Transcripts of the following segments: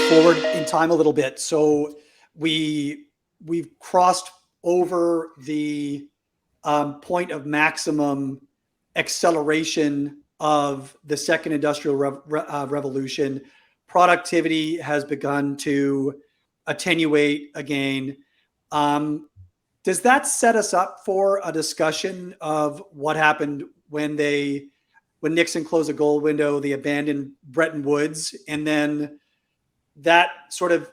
forward in time a little bit. So we've crossed over the point of maximum acceleration of the second industrial revolution. Productivity has begun to attenuate again. Does that set us up for a discussion of what happened when Nixon closed the gold window, they abandoned Bretton Woods, and then that sort of,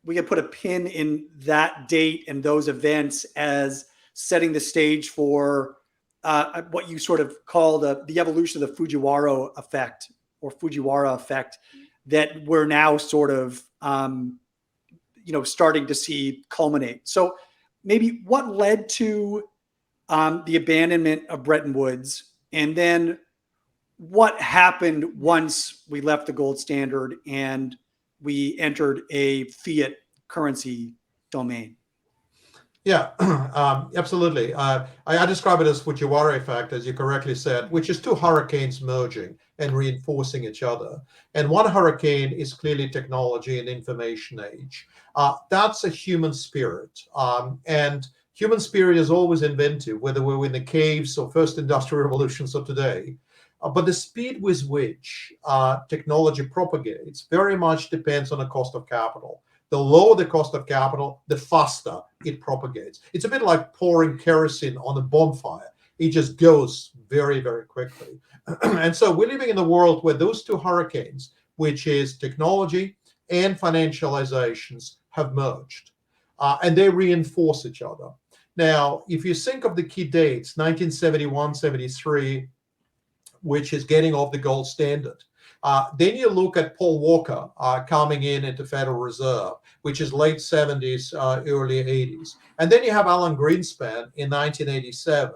we can put a pin in that date and those events as setting the stage for what you sort of call the evolution of the Fujiwhara effect that we're now sort of starting to see culminate. So maybe what led to the abandonment of Bretton Woods, and then what happened once we left the gold standard and we entered a fiat currency domain? Yeah, absolutely. I describe it as Fujiwhara effect, as you correctly said, which is two hurricanes merging and reinforcing each other. And one hurricane is clearly technology and information age. That's a human spirit. And human spirit is always inventive, whether we're in the caves or first industrial revolutions or today. But the speed with which technology propagates very much depends on the cost of capital. The lower the cost of capital, the faster it propagates. It's a bit like pouring kerosene on a bonfire. It just goes very, very quickly. And so we're living in a world where those two hurricanes, which is technology and financializations, have merged. And they reinforce each other. Now, if you think of the key dates, 1971, 73, which is getting off the gold standard. Then you look at Paul Walker coming in into Federal Reserve, which is late 70s, early 80s. And then you have Alan Greenspan in 1987,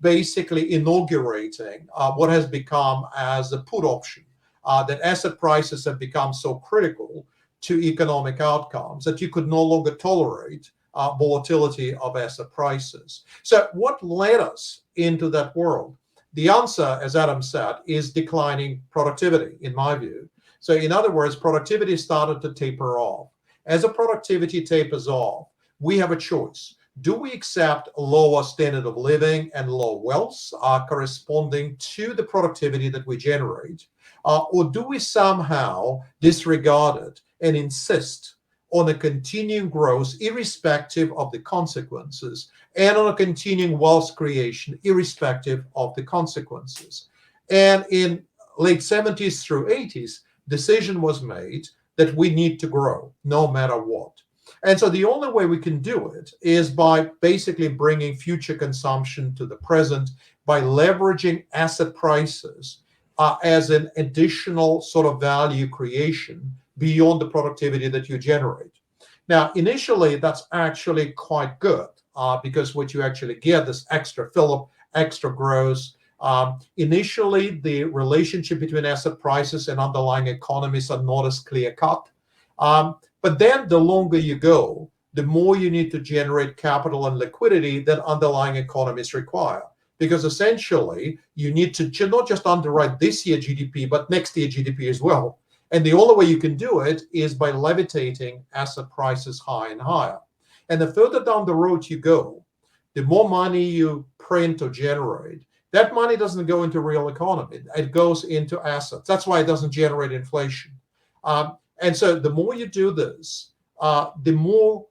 basically inaugurating what has become as a put option, that asset prices have become so critical to economic outcomes that you could no longer tolerate volatility of asset prices. So what led us into that world? The answer, as Adam said, is declining productivity, in my view. So in other words, productivity started to taper off. As the productivity tapers off, we have a choice. Do we accept a lower standard of living and low wealth corresponding to the productivity that we generate? Or do we somehow disregard it and insist on a continuing growth irrespective of the consequences, and on a continuing wealth creation irrespective of the consequences? And in late 70s through 80s, decision was made that we need to grow no matter what. And so the only way we can do it is by basically bringing future consumption to the present, by leveraging asset prices as an additional sort of value creation beyond the productivity that you generate. Now, initially, that's actually quite good because what you actually get is extra fill-up, extra growth. Initially, the relationship between asset prices and underlying economies are not as clear-cut. But then the longer you go, the more you need to generate capital and liquidity that underlying economies require. Because essentially, you need to not just underwrite this year GDP, but next year GDP as well. And the only way you can do it is by levitating asset prices higher and higher. And the further down the road you go, the more money you print or generate, that money doesn't go into real economy. It goes into assets. That's why it doesn't generate inflation. And so the more you do this, the more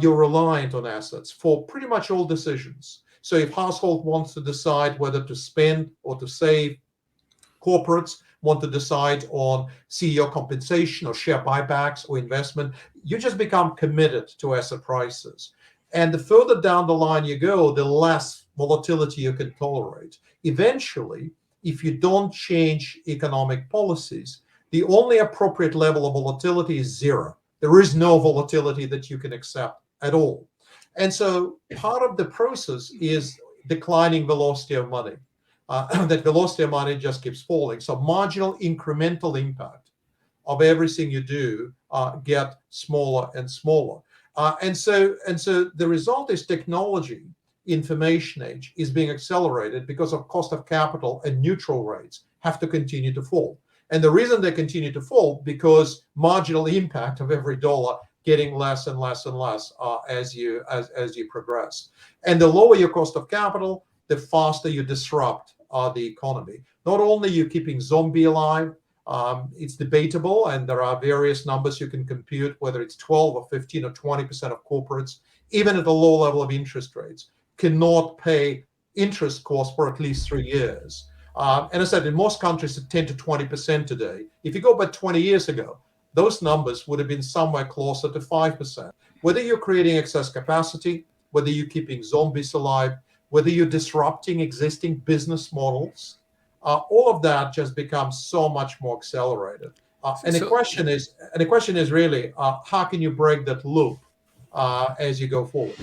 you're reliant on assets for pretty much all decisions. So if household wants to decide whether to spend or to save, corporates want to decide on CEO compensation or share buybacks or investment, you just become committed to asset prices. And the further down the line you go, the less volatility you can tolerate. Eventually, if you don't change economic policies, the only appropriate level of volatility is zero. There is no volatility that you can accept at all. And so part of the process is declining velocity of money. That velocity of money just keeps falling. So marginal incremental impact of everything you do get smaller and smaller. And so the result is technology, information age, is being accelerated because of cost of capital and neutral rates have to continue to fall. And the reason they continue to fall, because marginal impact of every dollar getting less and less and less as you progress. And the lower your cost of capital, the faster you disrupt the economy. Not only are you keeping zombie alive, it's debatable, and there are various numbers you can compute, whether it's 12 or 15 or 20% of corporates, even at a low level of interest rates, cannot pay interest costs for at least 3 years. And I said, in most countries, it's 10 to 20% today. If you go back 20 years ago, those numbers would have been somewhere closer to 5%. Whether you're creating excess capacity, whether you're keeping zombies alive, whether you're disrupting existing business models, all of that just becomes so much more accelerated. And the question is really, how can you break that loop as you go forward?